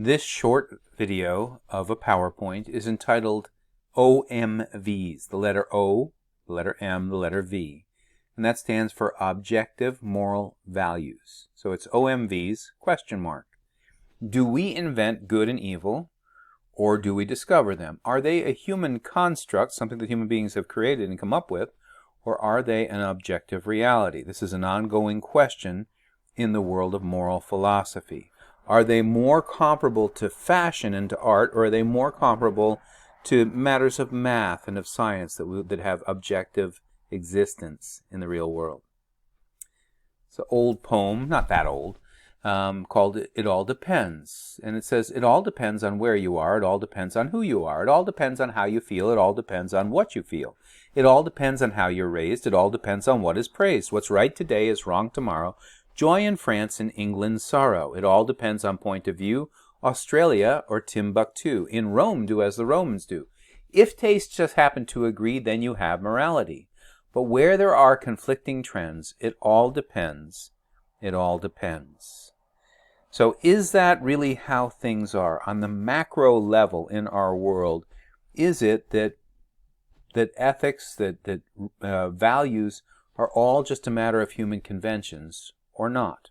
This short video of a PowerPoint is entitled OMVs, the letter O, the letter M, the letter V, and that stands for Objective Moral Values. So it's OMVs, question mark. Do we invent good and evil, or do we discover them? Are they a human construct, something that human beings have created and come up with, or are they an objective reality? This is an ongoing question in the world of moral philosophy. Are they more comparable to fashion and to art, or are they more comparable to matters of math and of science that have objective existence in the real world? It's an old poem, not that old, called It All Depends. And it says, it all depends on where you are, it all depends on who you are, it all depends on how you feel, it all depends on what you feel. It all depends on how you're raised, it all depends on what is praised. What's right today is wrong tomorrow. Joy in France and England sorrow. It all depends on point of view. Australia or Timbuktu. In Rome, do as the Romans do. If tastes just happen to agree, then you have morality. But where there are conflicting trends, it all depends. It all depends. So is that really how things are? On the macro level in our world, is it that ethics, that values are all just a matter of human conventions or not?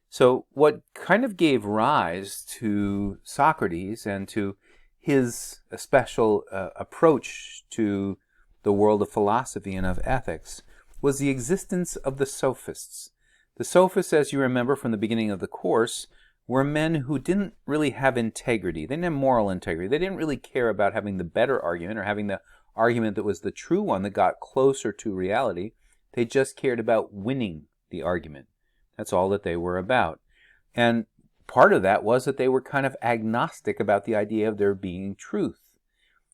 So what kind of gave rise to Socrates and to his special approach to the world of philosophy and of ethics was the existence of the sophists. The sophists, as you remember from the beginning of the course, were men who didn't really have integrity. They didn't have moral integrity. They didn't really care about having the better argument or having the argument that was the true one that got closer to reality. They just cared about winning the argument. That's all that they were about. And part of that was that they were kind of agnostic about the idea of there being truth.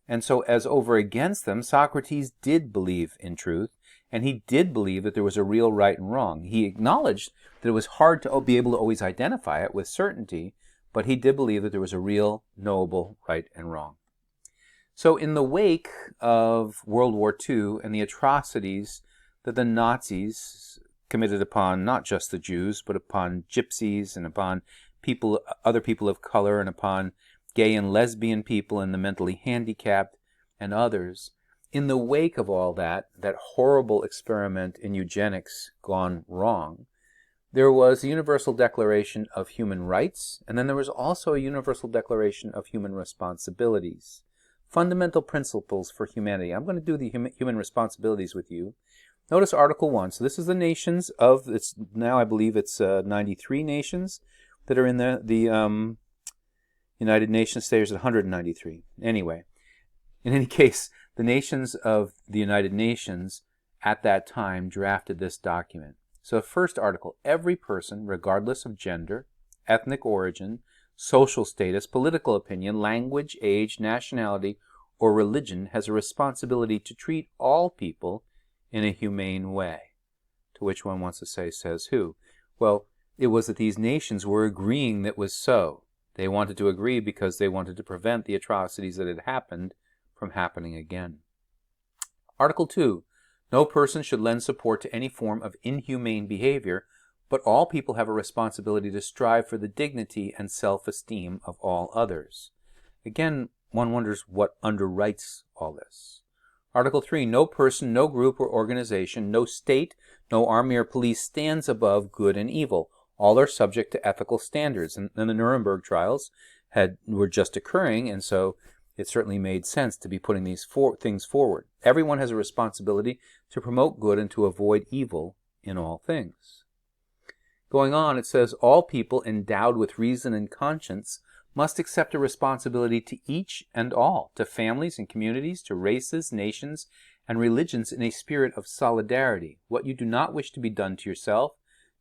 And so as over against them, Socrates did believe in truth, and he did believe that there was a real right and wrong. He acknowledged that it was hard to be able to always identify it with certainty, but he did believe that there was a real, knowable right and wrong. So in the wake of World War II and the atrocities that the Nazis committed upon not just the Jews, but upon gypsies and upon other people of color and upon gay and lesbian people and the mentally handicapped and others, in the wake of all that horrible experiment in eugenics gone wrong, there was a Universal Declaration of Human Rights, and then there was also a Universal Declaration of Human Responsibilities. Fundamental principles for humanity. I'm going to do the human responsibilities with you. Notice Article 1. So this is the nations of, now I believe it's 93 nations that are in the United Nations. There's 193. Anyway, in any case, the nations of the United Nations at that time drafted this document. So first article, every person, regardless of gender, ethnic origin, social status, political opinion, language, age, nationality, or religion, has a responsibility to treat all people in a humane way. To which one wants to say, says who? Well, it was that these nations were agreeing that was so. They wanted to agree because they wanted to prevent the atrocities that had happened from happening again. Article 2. No person should lend support to any form of inhumane behavior, but all people have a responsibility to strive for the dignity and self-esteem of all others. Again, one wonders what underwrites all this. Article 3. No person, no group or organization, no state, no army or police stands above good and evil. All are subject to ethical standards. And the Nuremberg trials were just occurring, and so it certainly made sense to be putting these things forward. Everyone has a responsibility to promote good and to avoid evil in all things. Going on, it says, all people endowed with reason and conscience must accept a responsibility to each and all, to families and communities, to races, nations, and religions in a spirit of solidarity. What you do not wish to be done to yourself,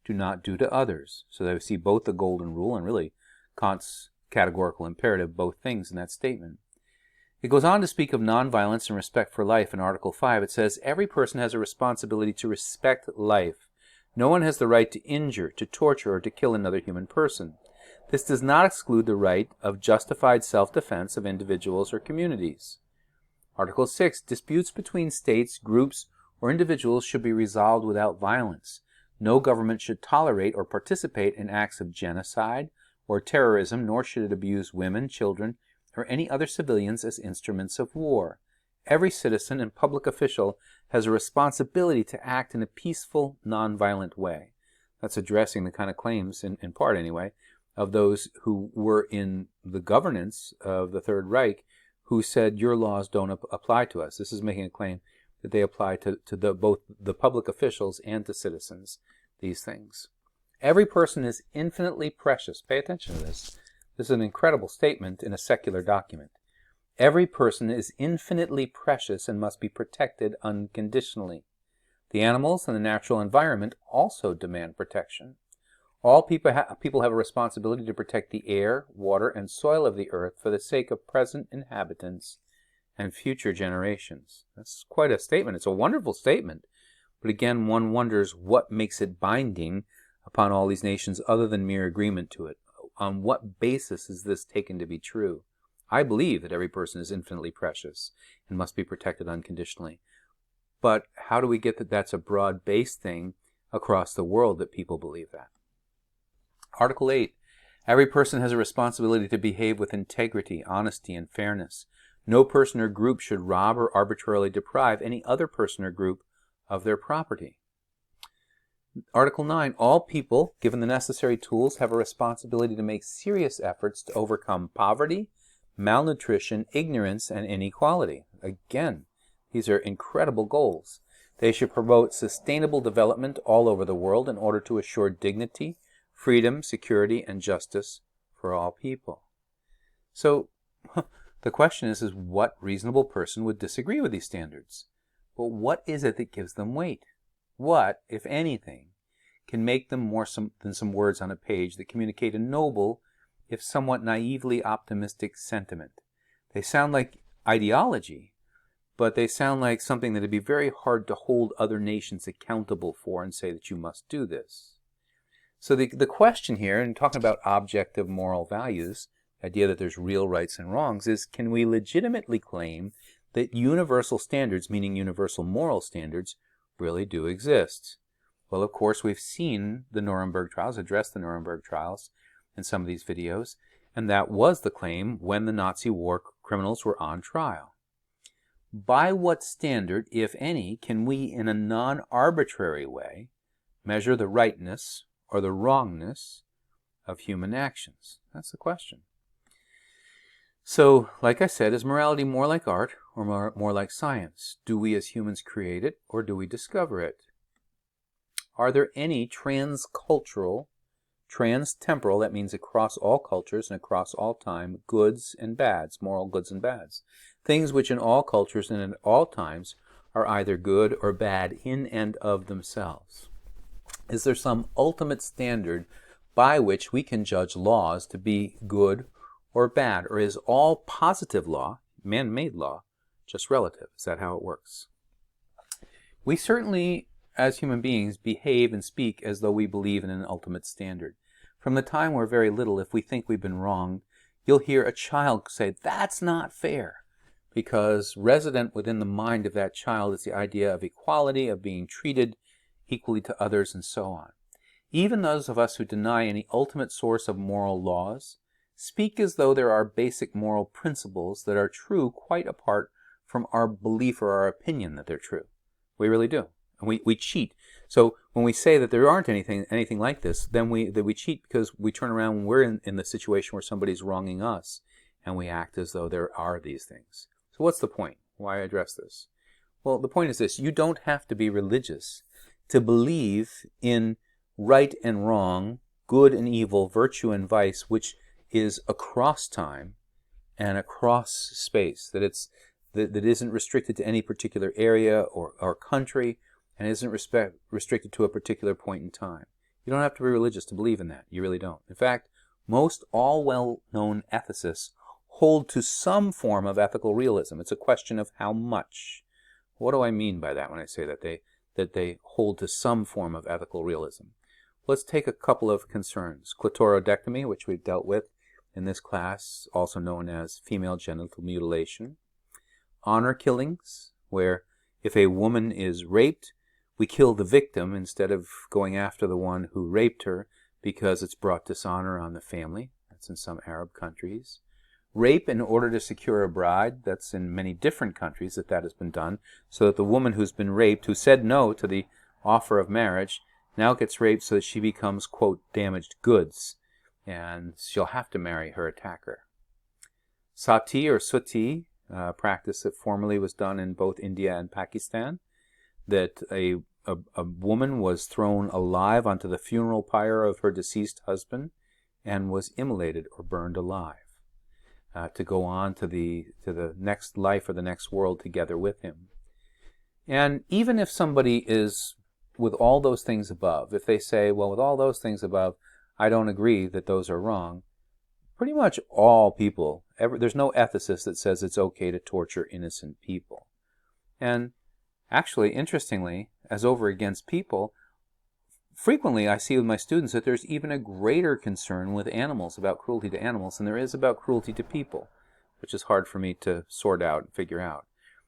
do not do to others. So they see both the golden rule and really Kant's categorical imperative, both things in that statement. It goes on to speak of nonviolence and respect for life in Article 5. It says, every person has a responsibility to respect life. No one has the right to injure, to torture, or to kill another human person. This does not exclude the right of justified self-defense of individuals or communities. Article 6. Disputes between states, groups, or individuals should be resolved without violence. No government should tolerate or participate in acts of genocide or terrorism, nor should it abuse women, children, or any other civilians as instruments of war. Every citizen and public official has a responsibility to act in a peaceful, nonviolent way. That's addressing the kind of claims, in part anyway, of those who were in the governance of the Third Reich who said, your laws don't apply to us. This is making a claim that they apply to both the public officials and to citizens, these things. Every person is infinitely precious. Pay attention to this. This is an incredible statement in a secular document. Every person is infinitely precious and must be protected unconditionally. The animals and the natural environment also demand protection. All people have a responsibility to protect the air, water, and soil of the earth for the sake of present inhabitants and future generations. That's quite a statement. It's a wonderful statement. But again, one wonders what makes it binding upon all these nations other than mere agreement to it. On what basis is this taken to be true? I believe that every person is infinitely precious and must be protected unconditionally. But how do we get that that's a broad-based thing across the world that people believe that? Article 8. Every person has a responsibility to behave with integrity, honesty, and fairness. No person or group should rob or arbitrarily deprive any other person or group of their property. Article 9. All people, given the necessary tools, have a responsibility to make serious efforts to overcome poverty, malnutrition, ignorance, and inequality. Again, these are incredible goals. They should promote sustainable development all over the world in order to assure dignity, freedom, security, and justice for all people. So, the question is what reasonable person would disagree with these standards? But what is it that gives them weight? What, if anything, can make them more than some words on a page that communicate a noble, if somewhat naively optimistic sentiment? They sound like ideology, but they sound like something that would be very hard to hold other nations accountable for and say that you must do this. So the question here, in talking about objective moral values, the idea that there's real rights and wrongs, is can we legitimately claim that universal standards, meaning universal moral standards, really do exist? Well, of course, we've seen the Nuremberg trials, addressed the Nuremberg trials in some of these videos, and that was the claim when the Nazi war criminals were on trial. By what standard, if any, can we, in a non-arbitrary way, measure the rightness or the wrongness of human actions? That's the question. So, like I said, is morality more like art or more like science? Do we as humans create it or do we discover it? Are there any transcultural, transtemporal, that means across all cultures and across all time, goods and bads, moral goods and bads? Things which in all cultures and at all times are either good or bad in and of themselves. Is there some ultimate standard by which we can judge laws to be good or bad? Or is all positive law, man-made law, just relative? Is that how it works? We certainly, as human beings, behave and speak as though we believe in an ultimate standard. From the time we're very little, if we think we've been wronged, you'll hear a child say, "That's not fair," because resident within the mind of that child is the idea of equality, of being treated equally to others, and so on. Even those of us who deny any ultimate source of moral laws speak as though there are basic moral principles that are true quite apart from our belief or our opinion that they're true. We really do. And we cheat. So when we say that there aren't anything like this, then we cheat because we turn around when we're in the situation where somebody's wronging us, and we act as though there are these things. So what's the point? Why address this? Well, the point is this: you don't have to be religious to believe in right and wrong, good and evil, virtue and vice, which is across time and across space, that isn't restricted to any particular area or country, and isn't restricted to a particular point in time. You don't have to be religious to believe in that. You really don't. In fact, most all well-known ethicists hold to some form of ethical realism. It's a question of how much. What do I mean by that when I say that they hold to some form of ethical realism? Let's take a couple of concerns. Clitoridectomy, which we've dealt with in this class, also known as female genital mutilation. Honor killings, where if a woman is raped, we kill the victim instead of going after the one who raped her, because it's brought dishonor on the family. That's in some Arab countries. Rape in order to secure a bride. That's in many different countries that has been done, so that the woman who's been raped, who said no to the offer of marriage, now gets raped so that she becomes, quote, damaged goods, and she'll have to marry her attacker. Sati or suti, practice that formerly was done in both India and Pakistan, that a woman was thrown alive onto the funeral pyre of her deceased husband and was immolated or burned alive to go on to the next life or the next world together with him. And even if somebody is with all those things above, if they say, well, with all those things above, I don't agree that those are wrong, pretty much all people, there's no ethicist that says it's okay to torture innocent people. And actually, interestingly, as over against people, frequently I see with my students that there's even a greater concern with animals, about cruelty to animals, than there is about cruelty to people, which is hard for me to sort out and figure out.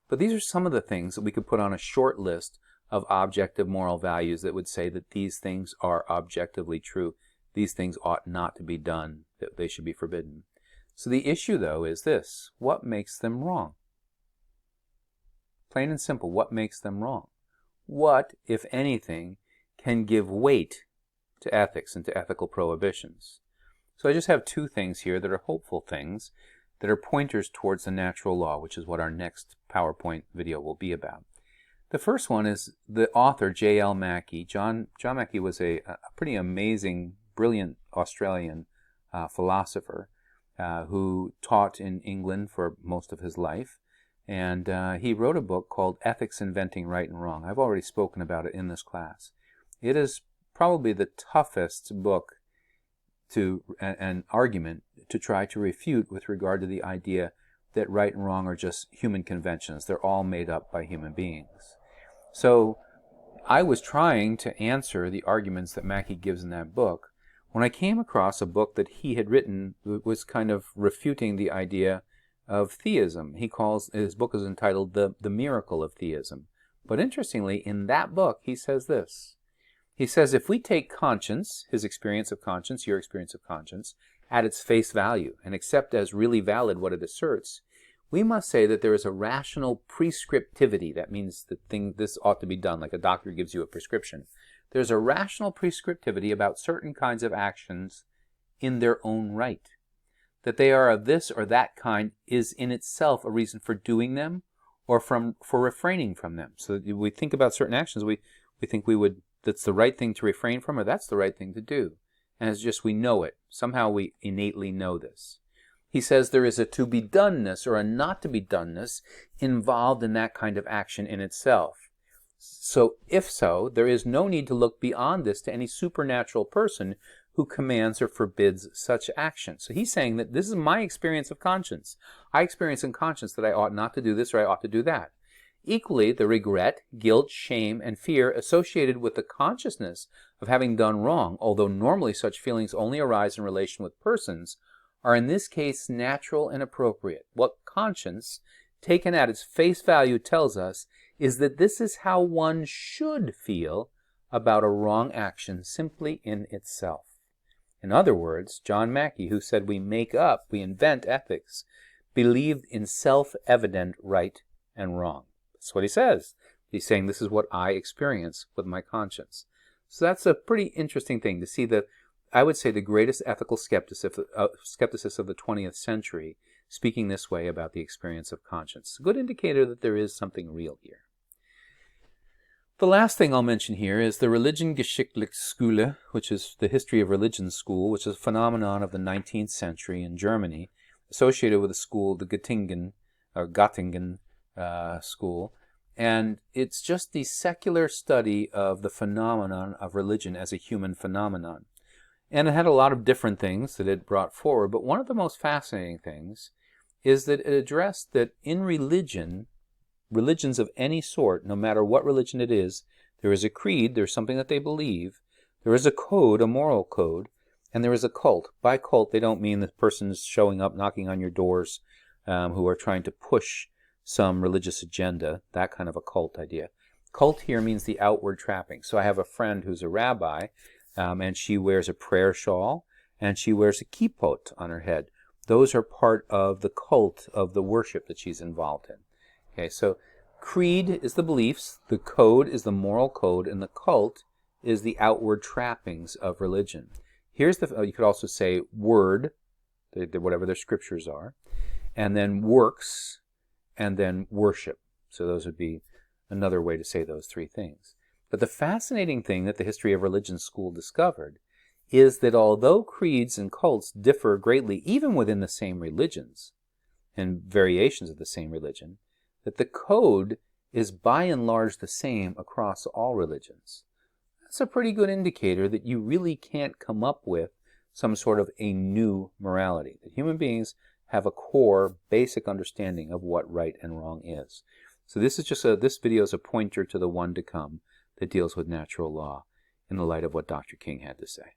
But these are some of the things that we could put on a short list of objective moral values that would say that these things are objectively true. These things ought not to be done, that they should be forbidden. So the issue, though, is this: what makes them wrong? Plain and simple, what makes them wrong? What, if anything, can give weight to ethics and to ethical prohibitions? So I just have two things here that are hopeful things, that are pointers towards the natural law, which is what our next PowerPoint video will be about. The first one is the author, J.L. Mackie. John Mackie was a pretty amazing, brilliant Australian philosopher who taught in England for most of his life. And he wrote a book called Ethics Inventing Right and Wrong. I've already spoken about it in this class. It is probably the toughest book an argument to try to refute with regard to the idea that right and wrong are just human conventions. They're all made up by human beings. So I was trying to answer the arguments that Mackie gives in that book when I came across a book that he had written that was kind of refuting the idea of theism. His book is entitled The Miracle of Theism. But interestingly, in that book, he says this. He says, if we take conscience, his experience of conscience, your experience of conscience, at its face value and accept as really valid what it asserts, we must say that there is a rational prescriptivity. That means this ought to be done, like a doctor gives you a prescription. There's a rational prescriptivity about certain kinds of actions in their own right. That they are of this or that kind is in itself a reason for doing them or for refraining from them. So that we think about certain actions, we think that's the right thing to refrain from, or that's the right thing to do. And it's just we know it. Somehow we innately know this. He says there is a to-be-doneness or a not-to-be-doneness involved in that kind of action in itself. So, if so, there is no need to look beyond this to any supernatural person who commands or forbids such action. So he's saying that this is my experience of conscience. I experience in conscience that I ought not to do this or I ought to do that. Equally, the regret, guilt, shame, and fear associated with the consciousness of having done wrong, although normally such feelings only arise in relation with persons, are in this case natural and appropriate. What conscience, taken at its face value, tells us is that this is how one should feel about a wrong action simply in itself. In other words, John Mackie, who said we invent ethics, believed in self-evident right and wrong. That's what he says. He's saying this is what I experience with my conscience. So that's a pretty interesting thing to see that, I would say, the greatest ethical skepticist of the 20th century speaking this way about the experience of conscience. It's a good indicator that there is something real here. The last thing I'll mention here is the Religionsgeschichtliche, which is the history of religion school, which is a phenomenon of the 19th century in Germany, associated with a school, the Göttingen school. And it's just the secular study of the phenomenon of religion as a human phenomenon. And it had a lot of different things that it brought forward, but one of the most fascinating things is that it addressed that in religions of any sort, no matter what religion it is, there is a creed, there's something that they believe, there is a code, a moral code, and there is a cult. By cult, they don't mean the person's showing up, knocking on your doors, who are trying to push some religious agenda, that kind of a cult idea. Cult here means the outward trapping. So I have a friend who's a rabbi, and she wears a prayer shawl, and she wears a kippot on her head. Those are part of the cult of the worship that she's involved in. Okay, so creed is the beliefs, the code is the moral code, and the cult is the outward trappings of religion. Here's the, you could also say word, whatever their scriptures are, and then works, and then worship. So those would be another way to say those three things. But the fascinating thing that the History of Religion school discovered is that although creeds and cults differ greatly, even within the same religions and variations of the same religion, that the code is by and large the same across all religions. That's a pretty good indicator that you really can't come up with some sort of a new morality, that human beings have a core, basic understanding of what right and wrong is. So this is just this video is a pointer to the one to come that deals with natural law in the light of what Dr. King had to say.